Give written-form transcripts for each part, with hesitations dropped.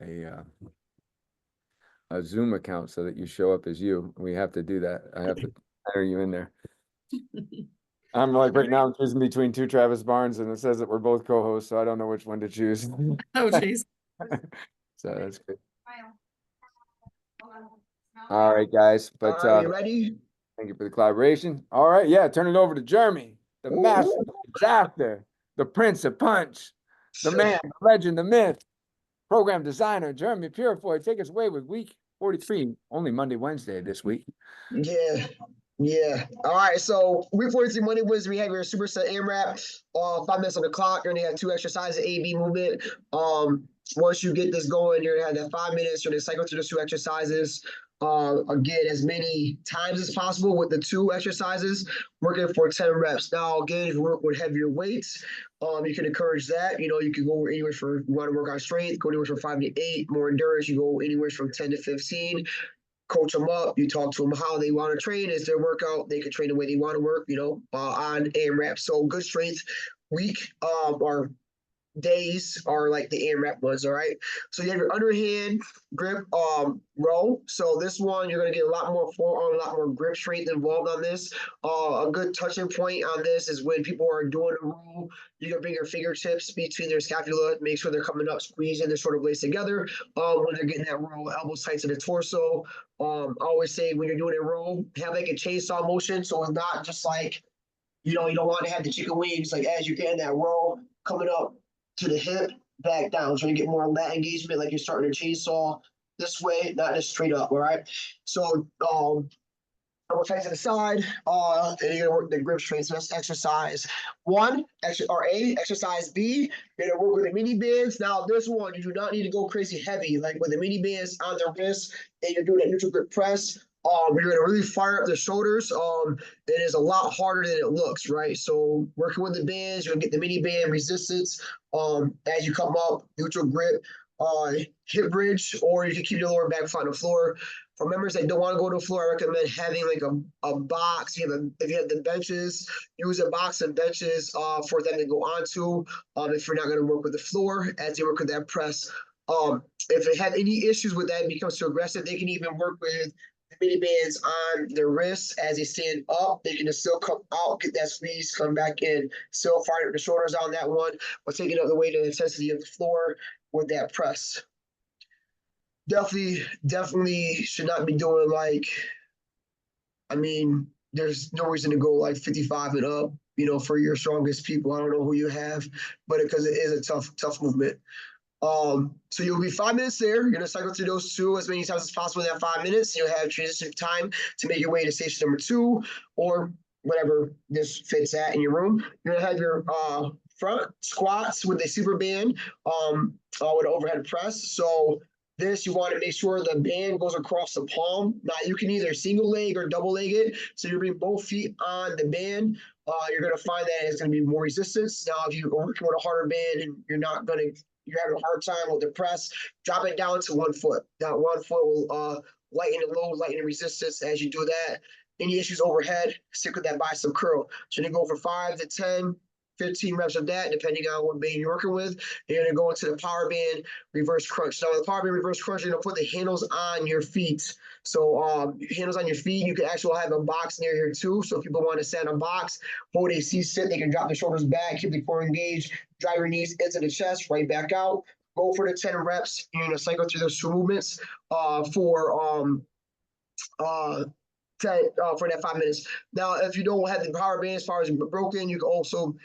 a Zoom account so that you show up as you. We have to do that. I have to hire you in there. I'm like right now I'm choosing between two Travis Barnes and it says that we're both co-hosts, so I don't know which one to choose. Oh, geez. So that's good. All right, guys. But Are you ready? thank you for the collaboration. All right, yeah, turn it over to Jeremy, the master, the chapter, the prince of punch, the man, the legend, the myth, program designer, Jeremy Purifoy. Take us away with week 43, only Monday, Wednesday this week. Yeah. Yeah. All right. So week 43 Monday Wednesday, we have your superset AMRAP. 5 minutes on the clock. You're gonna have 2 exercises, A/B movement. Once you get this going, you're gonna have that 5 minutes. You're gonna cycle through the 2 exercises. Again, as many times as possible with the 2 exercises, working for 10 reps. Now, again, if you work with heavier weights, you can encourage that. You can go anywhere you want to work on strength, go anywhere from 5 to 8. More endurance, you go anywhere from 10 to 15. Coach them up. You talk to them how they want to train. Is their workout? They can train the way they want to work. On AMRAP. So good strength week or days are like the AMRAP ones. All right. So you have your underhand grip row. So this one you're gonna get a lot more forearm, a lot more grip strength involved on this. A good touching point on this is when people are doing a row, you can bring your fingertips between their scapula, make sure they're coming up, squeezing their shoulder blades together. When they're getting that row, elbows tight to the torso. I always say when you're doing a row, have like a chainsaw motion, so it's not just like you don't want to have the chicken wings like as you're getting that row coming up to the hip, back down. So you get more lat engagement, like you're starting a chainsaw this way, not just straight up. All right. So elbow tight to the side, and you're gonna work the grip strength. So that's exercise 1, exercise B. You're gonna work with the mini bands. Now this one, you do not need to go crazy heavy, like with the mini bands on the wrist, and you're doing that neutral grip press. You're gonna really fire up the shoulders. It is a lot harder than it looks, right? So working with the bands, you're gonna get the mini band resistance. As you come up, neutral grip, hip bridge, or you can keep your lower back foot on the floor. For members that don't want to go to the floor, I recommend having like a box. If you have the benches, use a box and benches for them to go onto. If you're not going to work with the floor as you work with that press. If they have any issues with that, it becomes too aggressive. They can even work with the mini bands on their wrists as they stand up. They can just still come out, get that squeeze, come back in, still fire the shoulders on that one, but taking up the weight and intensity of the floor with that press. Definitely should not be doing like, I mean, there's no reason to go like 55 and up, for your strongest people. I don't know who you have, but because it is a tough movement. So you'll be 5 minutes there. You're gonna cycle through those 2 as many times as possible in that 5 minutes. You'll have transition time to make your way to station number 2 or whatever this fits at in your room. You're gonna have your front squats with a super band with an overhead press. So this, you want to make sure the band goes across the palm. Now you can either single leg or double leg it. So you bring both feet on the band. You're going to find that it's going to be more resistance. Now, if you're working with a harder band and you're having a hard time with the press, drop it down to 1 foot. That 1 foot will lighten the load, lighten the resistance as you do that. Any issues overhead, stick with that bicep curl. So you go for 5 to 10, 15 reps of that, depending on what band you're working with. You're going to go into the power band reverse crunch. Now, with the power band reverse crunch, you're going to put the handles on your feet. So, handles on your feet, you can actually have a box near here too. So, if people want to stand on a box, hold a C-sit, they can drop their shoulders back, keep the core engaged, drive your knees into the chest, right back out. Go for the 10 reps. You're going to cycle through those 2 movements for that 5 minutes. Now, if you don't have the power band as far as broken, you can also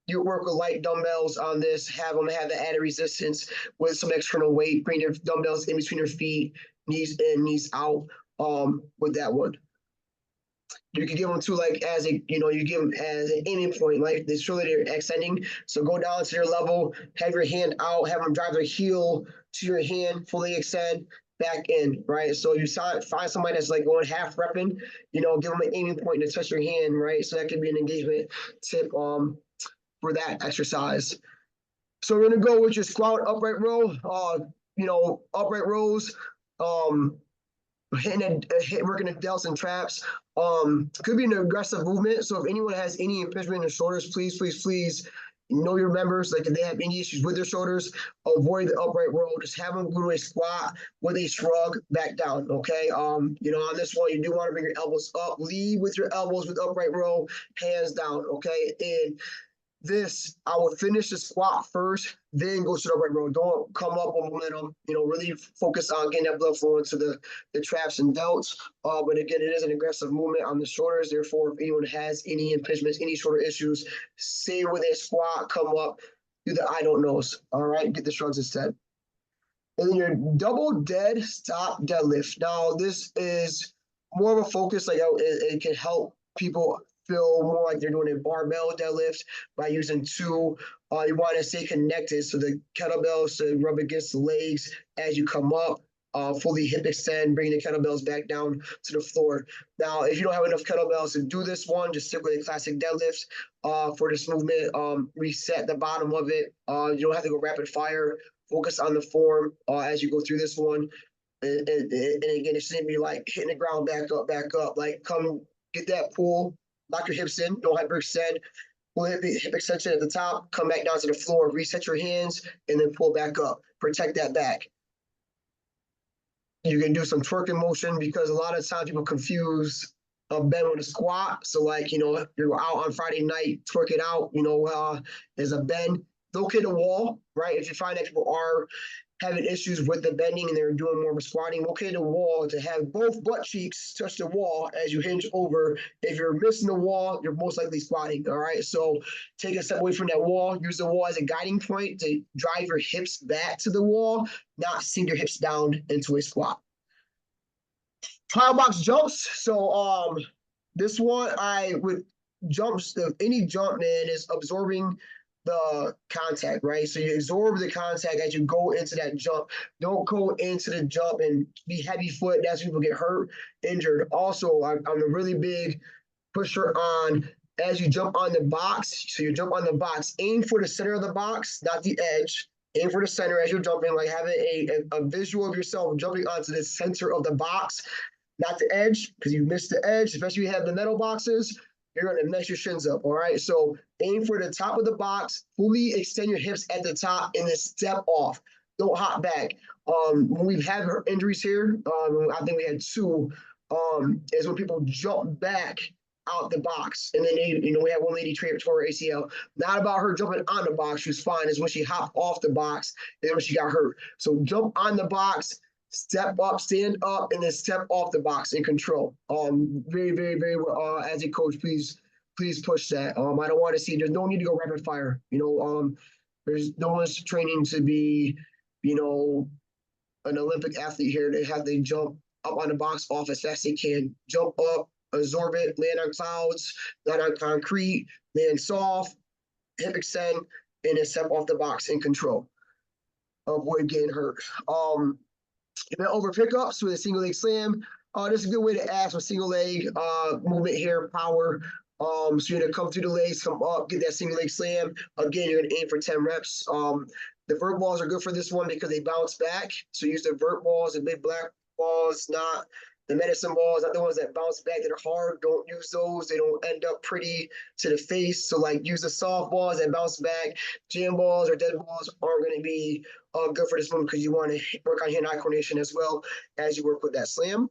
work with light dumbbells on this, have them have the added resistance with some external weight, bring your dumbbells in between your feet, knees in, knees out, with that one. You can give them to like you give them as an aiming point, like they show that they're extending. So go down to their level, have your hand out, have them drive their heel to your hand, fully extend, back in, right? So you find somebody that's like going half repping, give them an aiming point to touch your hand, right? So that could be an engagement tip for that exercise. So we're gonna go with your squat upright row. Upright rows. Working the delts and traps. Could be an aggressive movement. So if anyone has any impingement in the shoulders, please know your members, like if they have any issues with their shoulders, avoid the upright row. Just have them go to a squat with a shrug back down. Okay. You know, on this one, you do want to bring your elbows up, lead with your elbows with upright row, hands down. Okay. And this, I would finish the squat first, then go to the upright row. Don't come up on momentum. You know, really focus on getting that blood flow into the traps and delts. But again, it is an aggressive movement on the shoulders. Therefore, if anyone has any impingements, any shoulder issues, stay with a squat, come up, do the I don't knows. All right, get the shrugs instead. And then your double dead stop deadlift. Now, this is more of a focus, like it can help people feel more like they're doing a barbell deadlift by using two. You want to stay connected, so the kettlebells to rub against the legs as you come up. Fully hip extend, bring the kettlebells back down to the floor. Now, if you don't have enough kettlebells to do this one, just stick with a classic deadlift for this movement. Reset the bottom of it. You don't have to go rapid fire. Focus on the form as you go through this one. And again, it shouldn't be like hitting the ground back up. Like come get that pull, lock your hips in, don't hyperextend. Pull hip extension at the top, come back down to the floor, reset your hands, and then pull back up. Protect that back. You can do some twerking motion because a lot of times people confuse a bend with a squat. So like, you know, you're out on Friday night, twerk it out, you know, as a bend. Locate a wall, right? If you find that people are having issues with the bending and they're doing more of a squatting, locate a wall to have both butt cheeks touch the wall as you hinge over. If you're missing the wall, you're most likely squatting, all right? So take a step away from that wall, use the wall as a guiding point to drive your hips back to the wall, not sink your hips down into a squat. Trial box jumps. So this one I would jumps, any jump, man, is absorbing the contact, right? So you absorb the contact as you go into that jump. Don't go into the jump and be heavy foot. That's when people get hurt, injured. Also, I'm a really big pusher on as you jump on the box. So you jump on the box, aim for the center of the box, not the edge. Aim for the center as you're jumping, like having a visual of yourself jumping onto the center of the box, not the edge, because you missed the edge, especially if you have the metal boxes. You're going to mess your shins up, all right? So aim for the top of the box, fully extend your hips at the top, and then step off. Don't hop back. When we've had injuries here, I think we had two, is when people jump back out the box. And then, we had one lady tore her ACL. Not about her jumping on the box. She was fine. It's when she hopped off the box and then when she got hurt. So jump on the box, step up, stand up, and then step off the box in control. Very, very, very well. As a coach, please push that. I don't want to see. There's no need to go rapid fire. There's no one's training to be, an Olympic athlete here. They jump up on the box off as fast as they can. Jump up, absorb it, land on clouds, land on concrete, land soft, hip extend, and then step off the box in control. Avoid getting hurt. And then over pickups with a single leg slam. This is a good way to add some single leg movement here, power. So you're gonna come through the legs, come up, get that single leg slam. Again, you're gonna aim for 10 reps. The vert balls are good for this one because they bounce back. So use the vert balls, the big black balls, not the medicine balls, not the ones that bounce back that are hard. Don't use those. They don't end up pretty to the face. So like use the soft balls that bounce back. Jam balls or dead balls aren't going to be good for this one because you want to work on hand-eye coordination as well as you work with that slam.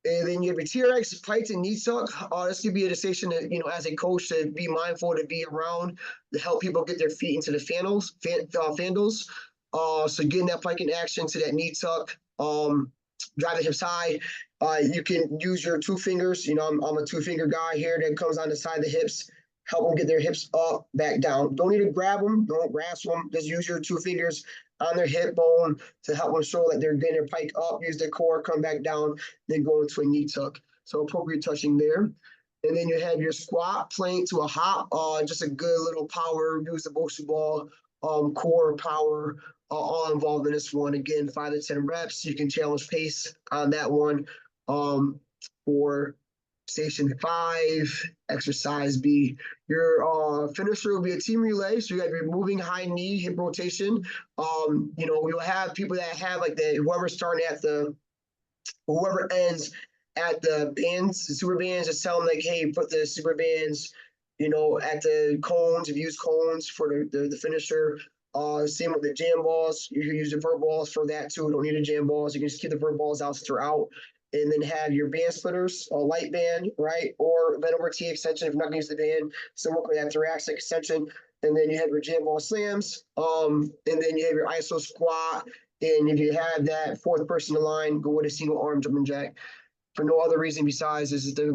And then you have your TRX, pikes, and knee tuck. This could be a decision that, as a coach, to be mindful to be around to help people get their feet into the fandles. So getting that pike in action to that knee tuck, drive the hips high. You can use your two fingers. I'm a two-finger guy here that comes on the side of the hips. Help them get their hips up, back down. Don't need to grab them. Don't grasp them. Just use your two fingers on their hip bone to help them show that they're getting their pike up. Use their core, come back down, then go into a knee tuck. So appropriate touching there. And then you have your squat, plank to a hop. Just a good little power. Use the Bosu ball, core power, all involved in this one. Again, 5 to 10 reps. You can challenge pace on that one. For station 5, exercise B. Your finisher will be a team relay. So you have your moving high knee, hip rotation. You'll have people that have like whoever ends at the bands, the super bands, just tell them like, hey, put the super bands you know, at the cones, if you use cones for the finisher. Same with the jam balls. You can use the vert balls for that too. Don't need the jam balls. You can just keep the vert balls out since they're out. And then have your band splitters, a light band, right? Or bend over T extension if you're not gonna use the band. So work with that thoracic extension. And then you have your jam ball slams. And then you have your ISO squat. And if you have that fourth person in line, go with a single arm jumping jack. For no other reason besides this is the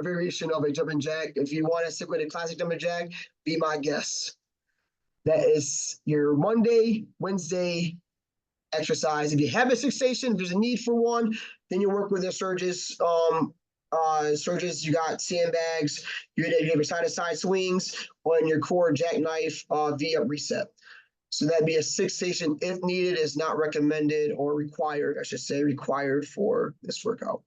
variation of a jumping jack. If you want to stick with a classic jumping jack, be my guest. That is your Monday, Wednesday exercise. If you have a fixation, if there's a need for one, then you work with the surges. Surges, you got sandbags, you have your side-to-side swings on your core jackknife V-up reset. So that'd be a 6 station if needed, is not recommended or required, I should say, required for this workout.